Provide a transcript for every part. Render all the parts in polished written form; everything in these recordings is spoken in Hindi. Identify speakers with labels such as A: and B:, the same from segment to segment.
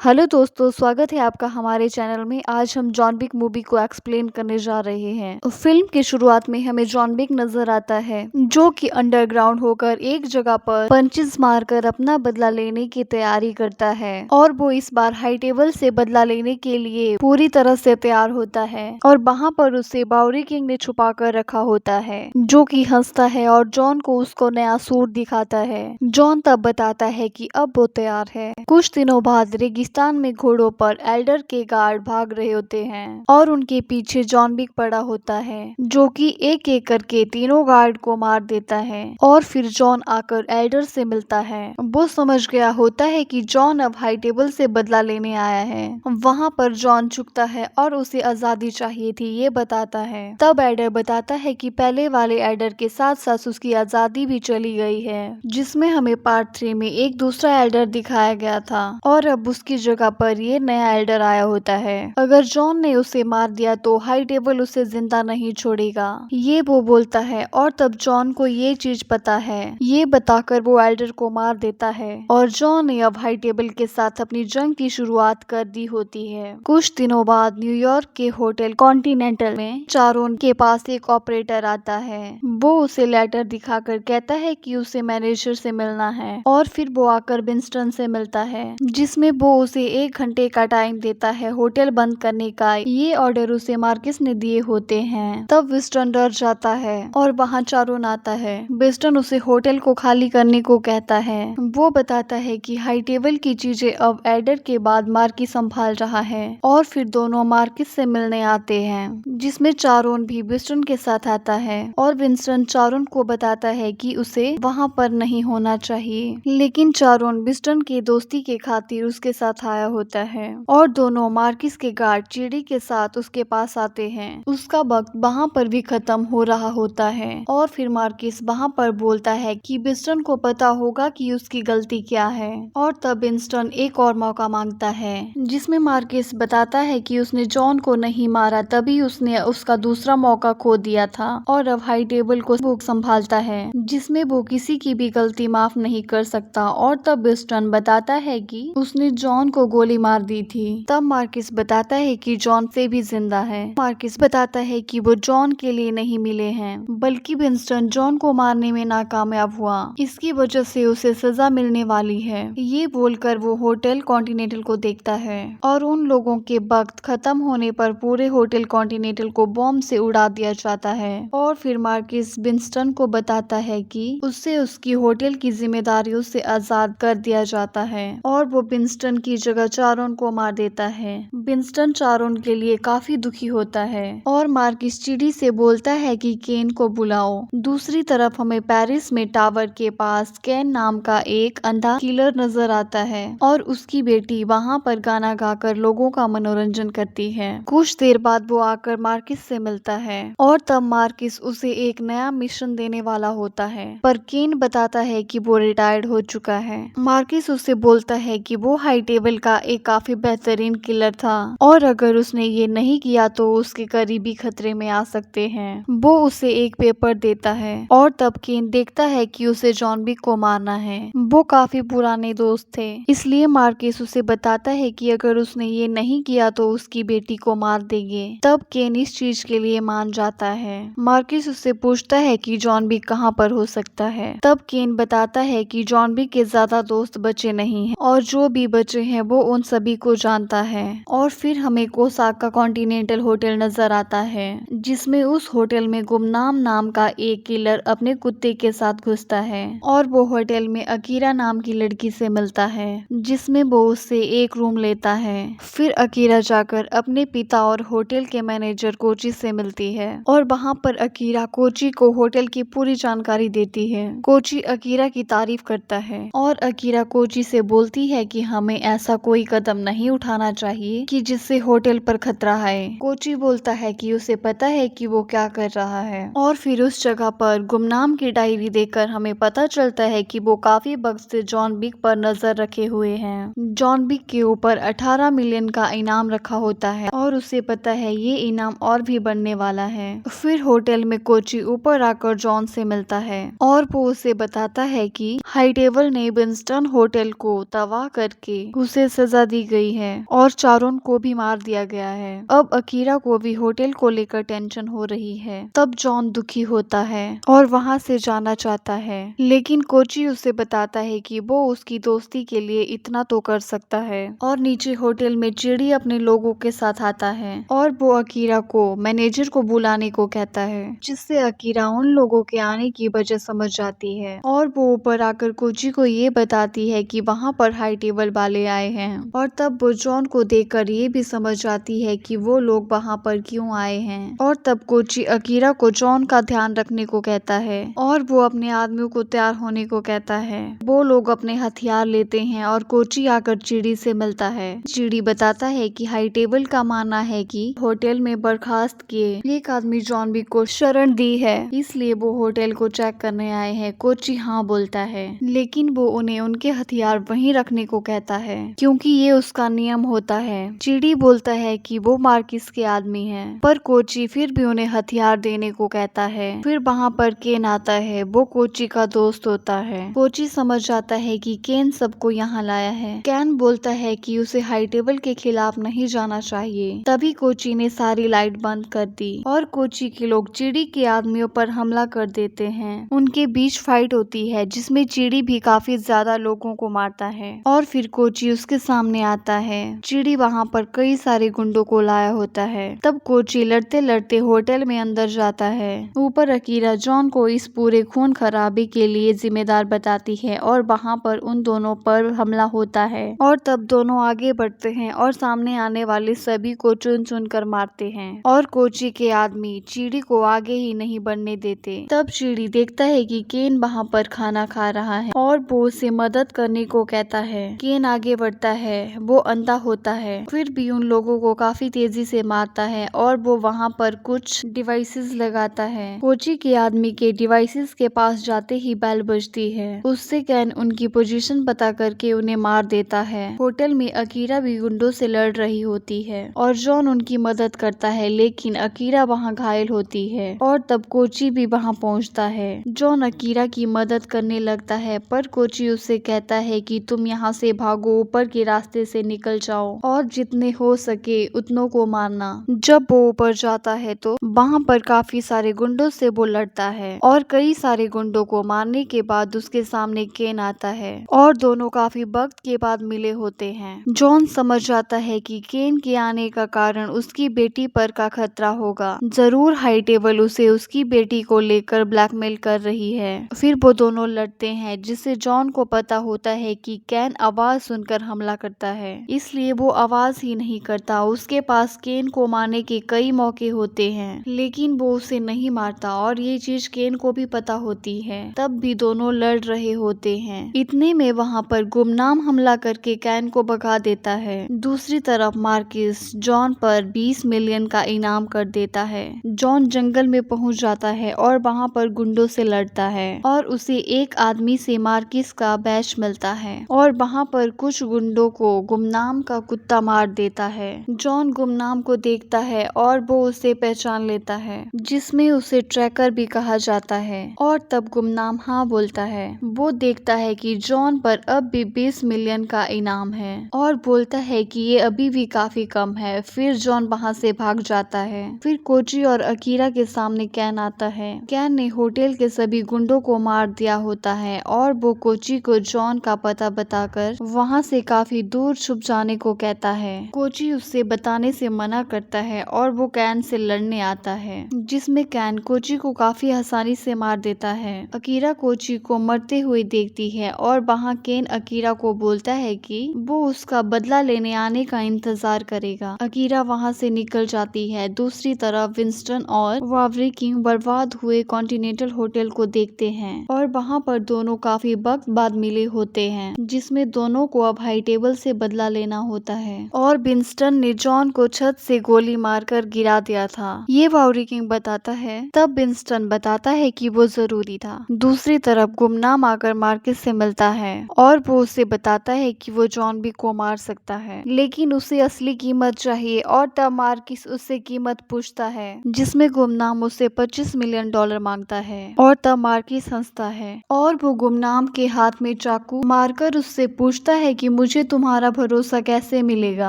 A: हेलो दोस्तों, स्वागत है आपका हमारे चैनल में। आज हम जॉन विक मूवी को एक्सप्लेन करने जा रहे हैं। फिल्म की शुरुआत में हमें जॉन विक नजर आता है, जो कि अंडरग्राउंड होकर एक जगह पर पंचेस मारकर अपना बदला लेने की तैयारी करता है। और वो इस बार हाई टेबल से बदला लेने के लिए पूरी तरह से तैयार होता है। और वहाँ पर उसे बाउरी किंग ने छुपा कर रखा होता है, जो कि हंसता है और जॉन को उसको नया सूट दिखाता है। जॉन तब बताता है कि अब वो तैयार है। कुछ दिनों बाद रेगिस्तान में घोड़ों पर एल्डर के गार्ड भाग रहे होते हैं और उनके पीछे जॉन विक पड़ा होता है, जो कि एक एक करके तीनों गार्ड को मार देता है। और फिर जॉन आकर एल्डर से मिलता है। वो समझ गया होता है कि जॉन अब हाई टेबल से बदला लेने आया है। वहाँ पर जॉन चुकता है और उसे आजादी चाहिए थी, ये बताता है। तब एल्डर बताता है कि पहले वाले एल्डर के साथ साथ उसकी आजादी भी चली गई है, जिसमें हमें पार्ट 3 में एक दूसरा एल्डर दिखाया गया था और अब उसकी जगह पर ये नया एल्डर आया होता है। अगर जॉन ने उसे मार दिया तो हाई टेबल उसे जिंदा नहीं छोड़ेगा, ये वो बोलता है। और तब जॉन को ये चीज पता है, ये बताकर वो एल्डर को मार देता है। और जॉन ने अब हाई टेबल के साथ अपनी जंग की शुरुआत कर दी होती है। कुछ दिनों बाद न्यूयॉर्क के होटल कॉन्टिनेंटल में चारोन के पास एक ऑपरेटर आता है। वो उसे लेटर दिखाकर कहता है कि उसे मैनेजर से मिलना है। और फिर वो आकर विंस्टन से मिलता है, जिसमें वो उसे 1 घंटे का टाइम देता है होटल बंद करने का। ये ऑर्डर उसे मार्किस ने दिए होते हैं। तब विंस्टन डर जाता है और वहाँ चारोन आता है। विंस्टन उसे होटल को खाली करने को कहता है। वो बताता है कि हाई टेबल की चीजें अब एडर के बाद मार्किस संभाल रहा है। और फिर दोनों मार्किस से मिलने आते हैं, जिसमें चारोन भी विंस्टन के साथ आता है। और विंस्टन चारोन को बताता है कि उसे वहाँ पर नहीं होना चाहिए, लेकिन चारोन विंस्टन के दोस्ती के खातिर उसके साथ आया होता है। और दोनों मार्किस के गार्ड चिड़ी के साथ उसके पास आते हैं। उसका वक्त वहाँ पर भी खत्म हो रहा होता है। और फिर मार्किस वहाँ पर बोलता है कि विंस्टन को पता होगा कि उसकी गलती क्या है। और तब विंस्टन एक और मौका मांगता है, जिसमें मार्किस बताता है कि उसने जॉन को नहीं मारा, तभी उसने उसका दूसरा मौका खो दिया था। और अब हाई टेबल को वो संभालता है, जिसमें वो किसी की भी गलती माफ नहीं कर सकता। और तब विंस्टन बताता है कि उसने जॉन को गोली मार दी थी। तब मार्किस बताता है कि जॉन से भी जिंदा है। मार्किस बताता है कि वो जॉन के लिए नहीं मिले हैं, बल्कि विंस्टन जॉन को मारने में नाकामयाब हुआ, इसकी वजह से उसे सजा मिलने वाली है। ये बोलकर वो होटल कॉन्टिनेंटल को देखता है और उन लोगों के वक्त खत्म होने पर पूरे होटल कॉन्टिनेंटल को बॉम्ब से उड़ा दिया जाता है। और फिर मार्किस विंस्टन को बताता है कि उससे उसकी होटल की जिम्मेदारियों से आजाद कर दिया जाता है। और वो विंस्टन की जगह चारोन को मार देता है। विंस्टन चारोन के लिए काफी दुखी होता है और मार्किस चिड़ी से बोलता है कि केन को बुलाओ। दूसरी तरफ हमें पेरिस में टावर के पास केन नाम का एक अंधा किलर नजर आता है और उसकी बेटी वहाँ पर गाना गाकर लोगों का मनोरंजन करती है। कुछ देर बाद वो आकर मार्किस से मिलता है और तब मार्किस उसे एक नया मिशन देने वाला होता है, पर केन बताता है कि वो रिटायर्ड हो चुका है। मार्किस उससे बोलता है कि वो हाई टेबल का एक काफी बेहतरीन किलर था और अगर उसने ये नहीं किया तो उसके करीबी खतरे में आ सकते हैं। वो उसे एक पेपर देता है और तब केन देखता है कि उसे जॉन विक को मारना है। वो काफी पुराने दोस्त थे, इसलिए मार्किस उसे बताता है कि अगर उसने ये नहीं किया तो उसकी बेटी को मार देंगे। तब केन इस चीज के लिए मान जाता है। मार्किस उससे पूछता है कि जॉन विक कहाँ पर हो सकता है। तब केन बताता है कि जॉन विक के ज्यादा दोस्त बचे नहीं हैं और जो भी बचे हैं वो उन सभी को जानता है। और फिर हमें कोसाका कॉन्टिनेंटल होटल नजर आता है, जिसमें उस होटल में गुमनाम नाम का एक किलर अपने कुत्ते के साथ घुसता है और वो होटल में अकीरा नाम की लड़की से मिलता है, जिसमें वो उससे एक रूम लेता है। फिर अकीरा जाकर अपने पिता और होटल के मैनेजर कोची से मिलती है और वहाँ पर अकीरा कोची को होटल की पूरी जानकारी देती है। कोची अकीरा की तारीफ करता है और अकीरा कोची से बोलती है कि हमें ऐसा कोई कदम नहीं उठाना चाहिए कि जिससे होटल पर खतरा आए। कोची बोलता है कि उसे पता है कि वो क्या कर रहा है। और फिर उस जगह पर गुमनाम की डायरी देखकर हमें पता चलता है कि वो काफी वक्त से जॉन विक पर नजर रखे हुए हैं। जॉन विक के ऊपर 18 मिलियन का इनाम रखा होता है और उसे पता है ये इनाम और भी बढ़ने वाला है। फिर होटल में कोची ऊपर आकर जॉन से मिलता है और वो उसे बताता है कि हाई टेबल ने विंस्टन होटल को तबाह करके उसे सजा दी गई है और चारोन को भी मार दिया गया है। अब अकीरा को भी होटल को लेकर टेंशन हो रही है। तब जॉन दुखी होता है और वहाँ से जाना चाहता है, लेकिन कोची उसे बताता है कि वो उसकी दोस्ती के लिए इतना तो कर सकता है। और नीचे होटल में चिड़ी अपने लोगों के साथ आता है और वो अकीरा को मैनेजर को बुलाने को कहता है, जिससे अकीरा उन लोगों के आने की वजह समझ जाती है और वो ऊपर आकर कोची को ये बताती है कि वहाँ पर हाई टेबल वाले आए हैं। और तब वो जॉन को देखकर ये भी समझ जाती है कि वो लोग वहाँ पर क्यों आए हैं। और तब कोची अकीरा को जॉन का ध्यान रखने को कहता है और वो अपने आदमियों को तैयार होने को कहता है। वो लोग अपने हथियार लेते हैं और कोची आकर चिड़ी से मिलता है। चिड़ी बताता है कि हाई टेबल का मानना है कि होटल में बर्खास्त किए एक आदमी जॉन विक को शरण दी है, इसलिए वो होटल को चेक करने आए हैं। कोची हाँ बोलता है, लेकिन वो उन्हें उनके हथियार वहीं रखने को कहता है क्योंकि ये उसका नियम होता है। चिड़ी बोलता है कि वो मार्किस के आदमी हैं, पर कोची फिर भी उन्हें हथियार देने को कहता है। फिर वहाँ पर केन आता है, वो कोची का दोस्त होता है। कोची समझ जाता है कि केन सबको यहाँ लाया है। केन बोलता है कि उसे हाई टेबल के खिलाफ नहीं जाना चाहिए। तभी कोची ने सारी लाइट बंद कर दी और कोची के लोग चिड़ी के आदमियों पर हमला कर देते हैं। उनके बीच फाइट होती है जिसमें चिड़ी भी काफी ज्यादा लोगों को मारता है और फिर कोची उसके सामने आता है। चिड़ी वहाँ पर कई सारे गुंडों को लाया होता है। तब कोची लड़ते लड़ते होटल में अंदर जाता है। ऊपर अकीरा जॉन को इस पूरे खून खराबे के लिए जिम्मेदार बताती है और वहाँ पर उन दोनों पर हमला होता है। और तब दोनों आगे बढ़ते हैं और सामने आने वाले सभी को चुन चुन कर मारते हैं और कोची के आदमी चिड़ी को आगे ही नहीं बढ़ने देते। तब चिड़ी देखता है कि केन वहाँ पर खाना खा रहा है और वो उसे मदद करने को कहता है। केन आगे बढ़ता है, वो अंधा होता है, फिर भी उन लोगों को काफी तेजी से मारता है और वो वहाँ पर कुछ डिवाइसेस लगाता है। कोची के आदमी के डिवाइसेस के पास जाते ही बेल बजती है। उससे केन उनकी पोजीशन पता करके उन्हें मार देता है। होटल में अकीरा भी गुंडों से लड़ रही होती है और जॉन उनकी मदद करता है, लेकिन अकीरा वहाँ घायल होती है और तब कोची भी वहाँ पहुँचता है। जॉन अकीरा की मदद करने लगता है, पर कोची उससे कहता है कि तुम यहाँ से भागो, ऊपर के रास्ते से निकल जाओ और जितने हो सके उतनों को मारना। जब वो ऊपर जाता है तो वहाँ पर काफी सारे गुंडों से वो लड़ता है और कई सारे गुंडों को मारने के बाद उसके सामने केन आता है और दोनों काफी वक्त के बाद मिले होते हैं। जॉन समझ जाता है कि केन के आने का कारण उसकी बेटी पर का खतरा होगा। जरूर हाई टेबल उसे उसकी बेटी को लेकर ब्लैकमेल कर रही है। फिर वो दोनों लड़ते हैं, जिससे जॉन को पता होता है कि केन आवाज सुनकर हमला करता है, इसलिए वो आवाज ही नहीं करता। उसके पास केन को मारने के कई मौके होते हैं, लेकिन वो उसे नहीं मारता और ये चीज केन को भी पता होती है। तब भी दोनों लड़ रहे होते हैं। इतने में वहाँ पर गुमनाम हमला करके केन को भगा देता है। दूसरी तरफ मार्किस जॉन पर 20 मिलियन का इनाम कर देता है। जॉन जंगल में पहुंच जाता है और वहाँ पर गुंडों से लड़ता है और उसे एक आदमी से मार्किस का बैच मिलता है और वहाँ पर कुछ गुंडों को गुमनाम का कुत्ता मार देता है। जॉन गुमनाम को देखता है और वो उसे पहचान लेता है, जिसमें उसे ट्रैकर भी कहा जाता है। और तब गुमनाम हाँ बोलता है। वो देखता है कि जॉन पर अब भी 20 मिलियन का इनाम है और बोलता है कि ये अभी भी काफी कम है। फिर जॉन वहाँ से भाग जाता है। फिर कोची और अकीरा के सामने कैन आता है। कैन ने होटल के सभी गुंडों को मार दिया होता है और वो कोची को जॉन का पता बताकर वहाँ से काफी दूर छुप जाने को कहता है। कोची उससे बताने से मना करता है और वो कैन से लड़ने आता है, जिसमें कैन कोची को काफी आसानी से मार देता है। अकीरा कोची को मरते हुए देखती है और वहाँ केन अकीरा को बोलता है कि वो उसका बदला लेने आने का इंतजार करेगा। अकीरा वहाँ से निकल जाती है। दूसरी तरफ विंस्टन और वावरी किंग बर्बाद हुए कॉन्टिनेंटल होटल को देखते हैं और वहाँ पर दोनों काफी वक्त बाद मिले होते हैं, जिसमें दोनों को अब हाई टेबल से बदला लेना होता है और विंस्टन ने जॉन को छत से गोली मारकर गिरा दिया था, ये वावरी किंग बताता है। तब विंस्टन बताता है कि वो जरूरी था। दूसरी तरफ गुमनाम आकर मार्किस से मिलता है और वो उसे बताता है कि वो जॉन विक को मार सकता है, लेकिन उसे असली कीमत चाहिए। और तब मार्किस उससे कीमत पूछता है, जिसमें गुमनाम उसे $25 मिलियन मांगता है और तब मार्किस हंसता है और वो गुमनाम के हाथ में चाकू मारकर उससे पूछता है कि मुझे तुम्हारा भरोसा कैसे मिलेगा।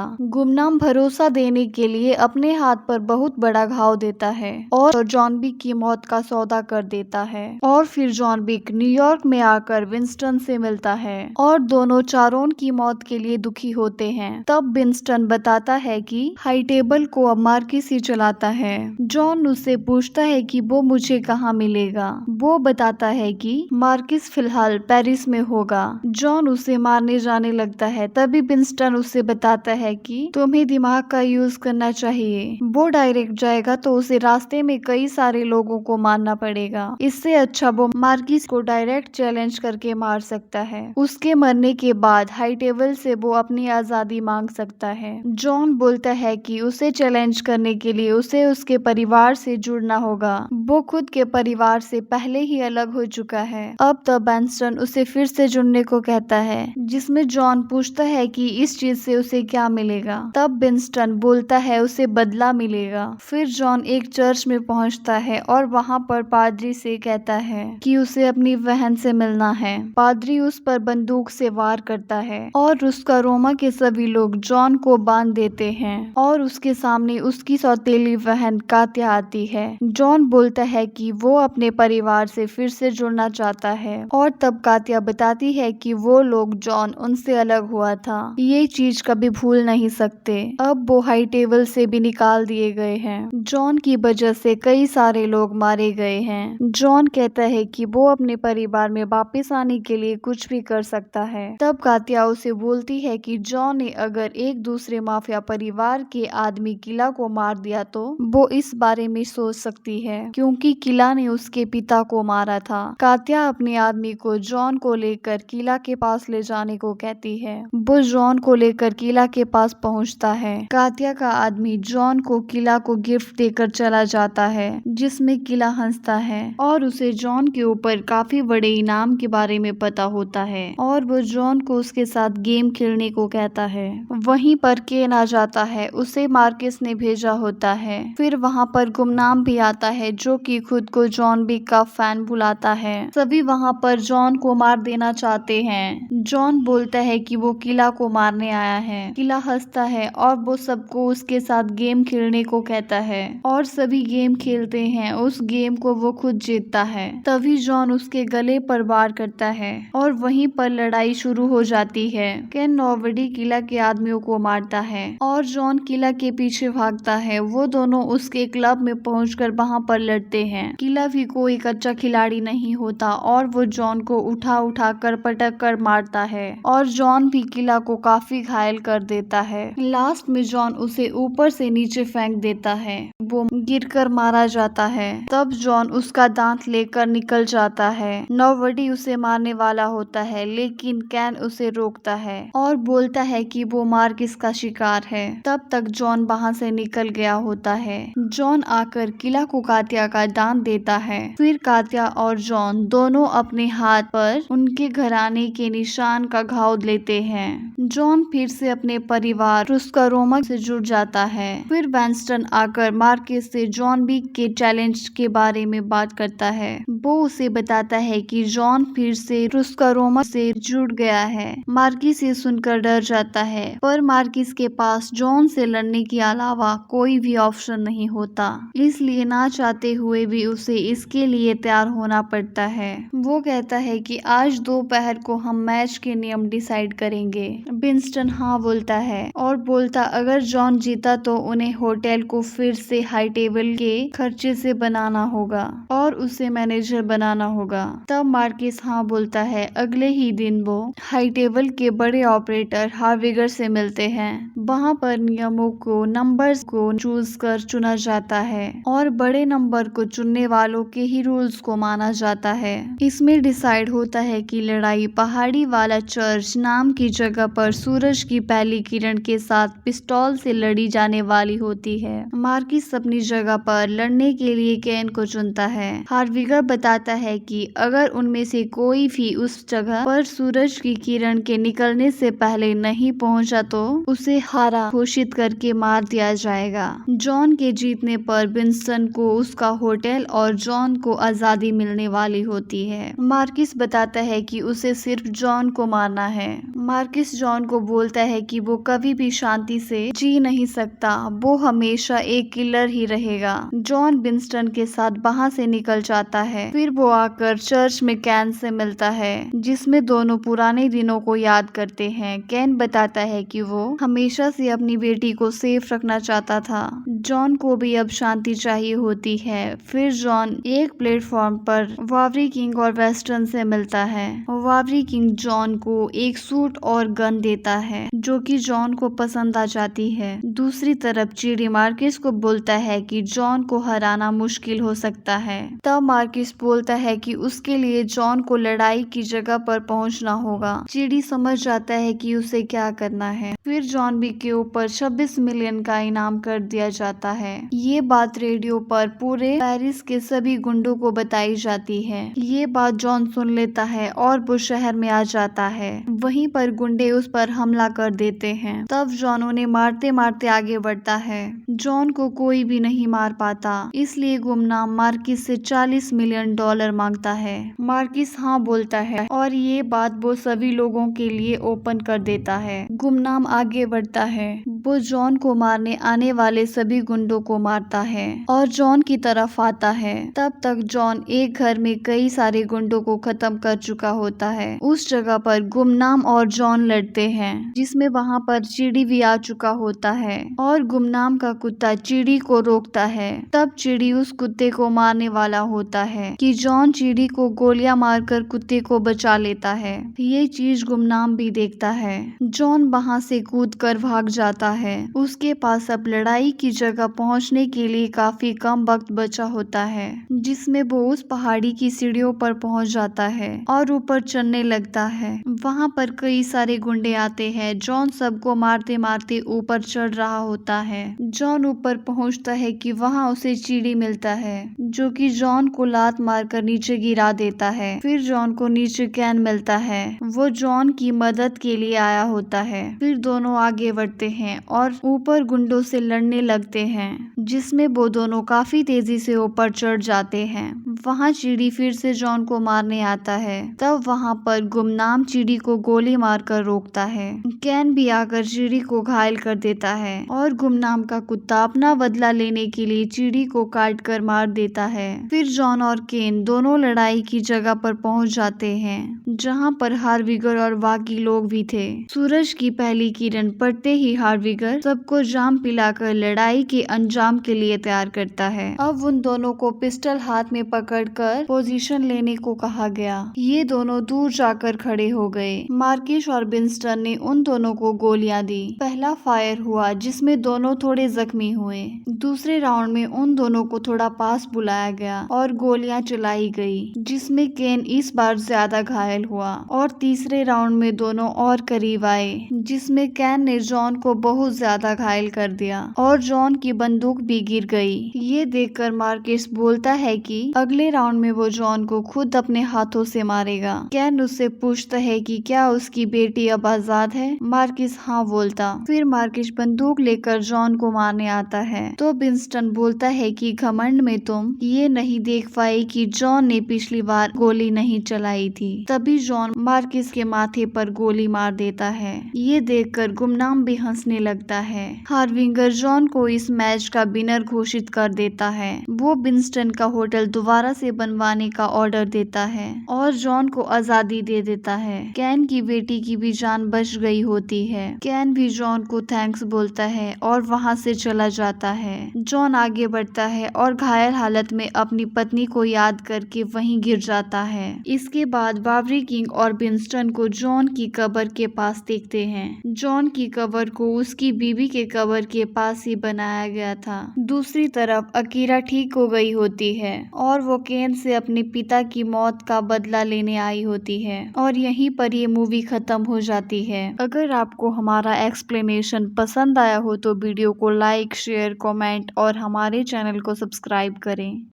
A: गुमनाम भरोसा देने के लिए अपने हाथ पर बहुत बड़ा घाव देता है और जॉन विक की मौत का सौदा कर देता है। और फिर जॉन विक न्यूयॉर्क में आकर विंस्टन से मिलता है और दोनों चारोन की मौत के लिए दुखी होते हैं। तब विंस्टन बताता है कि हाई टेबल को अब मार्किस ही चलाता है। जॉन उससे पूछता है कि वो मुझे कहाँ मिलेगा। वो बताता है कि मार्किस फिलहाल पेरिस में होगा। जॉन उसे मारने जाने लगता है। तभी विंस्टन उसे बताता है कि तुम्हें दिमाग का यूज करना चाहिए। वो डायरेक्ट जाएगा तो उसे रास्ते में कई सारे लोगों को मारना पड़ेगा। इससे अच्छा वो मार्किस को डायरेक्ट चैलेंज करके मार सकता है। उसके मरने के बाद हाई टेबल से वो अपनी आजादी मांग सकता है। जॉन बोलता है कि उसे चैलेंज करने के लिए उसे उसके परिवार से जुड़ना होगा। वो खुद के परिवार से पहले ही अलग हो चुका है। अब तब विंस्टन उसे फिर से जुड़ने को कहता है, जिसमें जॉन पूछता है कि इस चीज से उसे क्या मिलेगा। तब विंस्टन बोलता है उसे बदला मिलेगा। फिर जॉन एक चर्च में पहुंचता है और वहां पर पादरी से कहता है कि उसे अपनी बहन से मिलना है। पादरी उस पर बंदूक से वार करता है और उसका रोमा के सभी लोग जॉन को बांध देते हैं और उसके सामने उसकी सौतेली बहन कात्या आती है। जॉन बोलता है कि वो अपने परिवार से फिर से जुड़ना चाहता है और तब कात्या बताती है कि वो लोग जॉन उनसे अलग हुआ था, ये चीज कभी भूल नहीं सकते। अब वो हाई टेबल से भी निकाल दिए गए हैं। जॉन की वजह से कई सारे लोग मारे गए हैं। जॉन कहता है कि वो अपने परिवार में वापस आने के लिए कुछ भी कर सकता है। तब कात्या उसे बोलती है कि जॉन ने अगर एक दूसरे माफिया परिवार के आदमी किला को मार दिया तो वो इस बारे में सोच सकती है, क्योंकि किला ने उसके पिता को मारा था। कात्या अपने आदमी को जॉन को लेकर किला के पास ले जाने को कहती है। वो जॉन को लेकर किला के पास पहुंचता है। कात्या का आदमी जॉन को किला को गिफ्ट देकर चला जाता है, जिसमें किला हंसता है और उसे जॉन के ऊपर काफी बड़े इनाम के बारे में पता होता है और वो जॉन को उसके साथ गेम खेलने को कहता है। वहीं पर केन आ जाता है, उसे मार्किस ने भेजा होता है। फिर वहाँ पर गुमनाम भी आता है जो कि खुद को जॉन विक का फैन बुलाता है। सभी वहाँ पर जॉन को मार देना चाहते हैं। जॉन बोलता है कि वो किला को मारने आया है। किला हंसता है और वो सबको उसके साथ गेम खेलने को कहता है और सभी गेम खेलते हैं। उस गेम को वो खुद जीतता है। तभी जॉन उसके गले पर वार करता है और वहीं पर लड़ाई शुरू हो जाती है। केन नॉर्मंडी किला के आदमियों को मारता है और जॉन किला के पीछे भागता है। वो दोनों उसके क्लब में पहुंचकर वहां पर लड़ते हैं। किला भी कोई कच्चा खिलाड़ी नहीं होता और वो जॉन को उठा उठा कर पटक कर मारता है और जॉन भी किला को काफी घायल कर देता है। लास्ट में जॉन उसे ऊपर से नीचे फेंक देता है। वो गिरकर मारा जाता है। तब जॉन उसका दांत लेकर निकल जाता है। नॉर्मंडी उसे मारने वाला होता है, लेकिन कैन उसे रोकता है और बोलता है कि वो मार्किस का शिकार है। तब तक जॉन वहां से निकल गया होता है। जॉन आकर किला को कात्या का दांत देता है। फिर कात्या और जॉन दोनों अपने हाथ पर उनके घराने के निशान का घाव लेते हैं। जॉन फिर से अपने परिवार उसका रोमा से जुड़ जाता है। फिर विंस्टन आकर मार्किस से जॉन विक के चैलेंज के बारे में बात करता है। वो उसे बताता है कि जॉन फिर से उसका रोमा से जुड़ गया है। मार्किस ये सुनकर डर जाता है, पर मार्किस के पास जॉन से लड़ने के अलावा कोई भी ऑप्शन नहीं होता, इसलिए ना चाहते हुए भी उसे इसके लिए तैयार होना पड़ता है। वो कहता है कि आज दोपहर को हम मैच के नियम डिसाइड करेंगे। विंस्टन हाँ बोलता है और बोलता अगर जॉन जीता तो उन्हें होटल को फिर से हाई टेबल के खर्चे से बनाना होगा और उसे मैनेजर बनाना होगा। तब मार्किस हाँ बोलता है। अगले ही दिन वो हाई टेबल के बड़े ऑपरेटर हार्विगर से मिलते हैं। वहाँ पर नियमों को नंबर्स को चूज कर चुना जाता है और बड़े नंबर को चुनने वालों के ही रूल्स को माना जाता है। इसमें डिसाइड होता है कि लड़ाई पहाड़ी वाला चर्च नाम की जगह पर सूरज की पहली किरण के साथ पिस्तौल से लड़ी जाने वाली होती है। मार्किस मार्कस अपनी जगह पर लड़ने के लिए केन को चुनता है। हार्विगर बताता है कि अगर उनमें से कोई भी उस जगह पर सूरज की किरण के निकलने से पहले नहीं पहुंचा तो उसे हारा घोषित करके मार दिया जाएगा। जॉन के जीतने पर विंस्टन को उसका होटल और जॉन को आजादी मिलने वाली होती है। मार्कस बताता है कि उसे सिर्फ जॉन को मारना है। मार्कस जॉन को बोलता है कि वो कभी भी शांति से जी नहीं सकता, वो हमेशा एक किलर ही रहेगा। जॉन विंस्टन के साथ वहाँ से निकल जाता है। फिर वो आकर चर्च में कैन से मिलता है, जिसमें दोनों पुराने दिनों को याद करते हैं। कैन बताता है कि वो हमेशा से अपनी बेटी को सेफ रखना चाहता था। जॉन को भी अब शांति चाहिए होती है। फिर जॉन एक प्लेटफॉर्म पर वावरी किंग और वेस्टर्न से मिलता है। वावरी किंग जॉन को एक सूट और गन देता है, जो कि जॉन को पसंद आ जाती है। दूसरी तरफ चीडी मार्कस को बोलता है कि जॉन को हराना मुश्किल हो सकता है। तब मार्कस बोलता है कि उसके लिए जॉन को लड़ाई की जगह पर पहुंचना होगा। चीडी समझ जाता है कि उसे क्या करना है। फिर जॉन बी के ऊपर 26 मिलियन का इनाम कर दिया जाता है। ये बात रेडियो पर पूरे पेरिस के सभी गुंडों को बताई जाती है। ये बात जॉन सुन लेता है और वो शहर में आ जाता है। वहीं पर गुंडे उस पर हमला कर देते हैं। तब जॉन उन्हें मारते मारते आगे बढ़ता है। जॉन को कोई भी नहीं मार पाता, इसलिए गुमनाम मार्कस से $40 मिलियन मांगता है। मार्कस हाँ बोलता है और ये बात वो सभी लोगों के लिए ओपन कर देता है। गुमनाम आगे बढ़ता है। वो जॉन को मारने आने वाले सभी गुंडों को मारता है और जॉन की तरफ आता है। तब तक जॉन एक घर में कई सारे गुंडों को खत्म कर चुका होता है। उस जगह पर गुमनाम और जॉन लड़ते हैं, जिसमें वहाँ पर चिड़ी भी आ चुका होता है और गुमनाम का कुत्ता चिड़ी को रोकता है। तब चिड़ी उस कुत्ते को मारने वाला होता है कि जॉन चिड़ी को गोलियां मारकर कुत्ते को बचा लेता है। ये चीज गुमनाम भी देखता है। जॉन वहाँ से कूद कर भाग जाता है। उसके पास अब लड़ाई की जगह पहुँचने के लिए काफी कम वक्त बचा होता है, जिसमें वो उस पहाड़ी की सीढ़ियों पर पहुँच जाता है और ऊपर चढ़ने लगता है। वहाँ पर कई सारे गुंडे आते हैं। जॉन सबको मारते मारते ऊपर चढ़ रहा होता है। जॉन ऊपर पहुँचता है कि वहाँ उसे चिड़ी मिलता है, जो कि जॉन को लात मारकर नीचे गिरा देता है। फिर जॉन को नीचे कैन मिलता है। वो जॉन की मदद के लिए आया होता है। फिर दोनों आगे बढ़ते हैं और ऊपर गुंडों से लड़ने लगते हैं, जिसमें वो दोनों काफी तेजी से ऊपर चढ़ जाते हैं। वहाँ चिड़ी फिर से जॉन को मारने आता है। तब वहाँ पर गुमनाम चिड़ी को गोली मारकर रोकता है। कैन भी आकर चिड़ी को घायल कर देता है और गुमनाम का कुत्ता अपना बदला लेने के लिए चिड़ी को काट कर मार देता है। फिर जॉन और केन दोनों लड़ाई की जगह पर पहुंच जाते हैं, जहां पर हार्विगर और बाकी लोग भी थे। सूरज की पहली किरण पड़ते ही हार्विगर सबको जाम पिलाकर लड़ाई के अंजाम के लिए तैयार करता है। अब उन दोनों को पिस्टल हाथ में पकड़कर पोजीशन लेने को कहा गया। ये दोनों दूर जाकर खड़े हो गए। मार्कस और विंस्टन ने उन दोनों को गोलियां दी। पहला फायर हुआ, जिसमें दोनों थोड़े जख्मी हुए। दूसरे राउंड में उन दोनों को थोड़ा पास बुलाया गया और गोलियां चलाई गई, जिसमें केन इस बार ज्यादा घायल हुआ। और तीसरे राउंड में दोनों और करीब आए, जिसमें कैन ने जॉन को बहुत ज्यादा घायल कर दिया और जॉन की बंदूक भी गिर गई। ये देखकर मार्कस बोलता है कि अगले राउंड में वो जॉन को खुद अपने हाथों से मारेगा। कैन उससे पूछता है कि क्या उसकी बेटी अब आजाद है। मार्कस हाँ बोलता। फिर मार्कस बंदूक लेकर जॉन को मारने आता है, तो विंस्टन बोलता है कि घमंड में तुम ये नहीं देख पाई कि जॉन ने पिछली बार गोली नहीं चलाई थी। तभी जॉन मार्कस के माथे पर गोली मार देता है। ये देखकर गुमनाम भी हंसने लगता है। हार्विगर जॉन को इस मैच का विनर घोषित कर देता है। वो विंस्टन का होटल दोबारा से बनवाने का ऑर्डर देता है और जॉन को आजादी दे देता है। कैन की बेटी की भी जान बच गई होती है। कैन भी जॉन को थैंक्स बोलता है और वहाँ से चला जाता है। जॉन आगे बढ़ता है और घायल हालत में अपनी पत्नी को याद करके वहीं गिर जाता है। इसके बाद वावरी किंग और विंस्टन को जॉन की कब्र के पास देखते हैं। जॉन की कब्र को उस उसकी बीवी के कब्र के पास ही बनाया गया था। दूसरी तरफ अकीरा ठीक हो गई होती है और वो केन से अपने पिता की मौत का बदला लेने आई होती है और यहीं पर ये मूवी खत्म हो जाती है। अगर आपको हमारा एक्सप्लेनेशन पसंद आया हो तो वीडियो को लाइक, शेयर, कमेंट और हमारे चैनल को सब्सक्राइब करें।